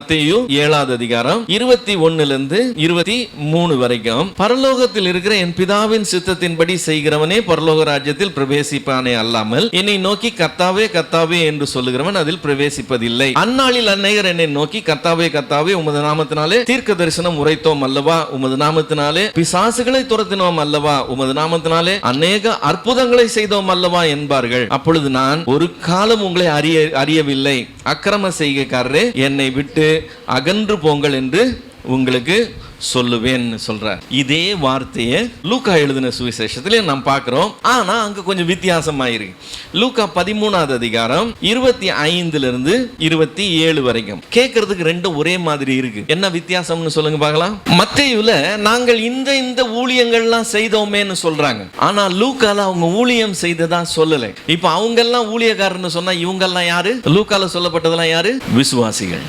மத்தேயு 7வது அதிகாரம் 21 23 வரைக்கும், பரலோகத்தில் இருக்கிற என் பிதாவின் சித்தத்தின்படி செய்கிறவனே பரலோக ராஜ்யத்தில் பிரவேசிப்பானே அல்லாமல் என்னை நோக்கி கர்த்தாவே கர்த்தாவே என்று சொல்லுகிறவன் அதில் பிரவேசிப்பதில்லை. அந்நாளில் அநேகர் என்னை நோக்கி கர்த்தாவே கர்த்தாவே உமது நாமத்தினாலே தீர்க்க தரிசனம் உரைத்தோம் அல்லவா, உமது நாமத்தினாலே பிசாசுகளை துரத்தினோம் அல்லவா, உமது நாமத்தினாலே அநேக அற்புதங்களை செய்தோம் அல்லவா என்பார்கள். அப்பொழுது நான் ஒரு காலம் உங்களை அறியவில்லை, அக்கிரம செய்கைக்காரரே என்னை விட்டு அகன்று போங்கள் என்று உங்களுக்கு சொல்லுவேன் சொல்றார். இதே வார்த்தையை லூக்கா எழுதின சுவிசேஷத்திலே நாம் பார்க்கிறோம். ஆனா அங்க கொஞ்சம் வித்தியாசமாயிருக்கு. லூக்கா 13வது அதிகாரம் 25 27 வரைக்கும் கேட்கறதுக்கு ரெண்டும் ஒரே மாதிரி இருக்கு. என்ன வித்தியாசம்னு சொல்லுங்க பார்க்கலாம். மத்தேயுல நாங்கள் இந்த ஊழியங்கள்லாம் செய்தோமேன்னு சொல்றாங்க. ஆனா லூக்கால அவங்க ஊழியம் செய்ததா சொல்லல. இப்ப அவங்க எல்லாம் ஊழியக்காரன்னு சொன்னா இவங்க எல்லாம் யாரு? லூக்கால சொல்லப்பட்டதெல்லாம் யாரு? விசுவாசிகள்.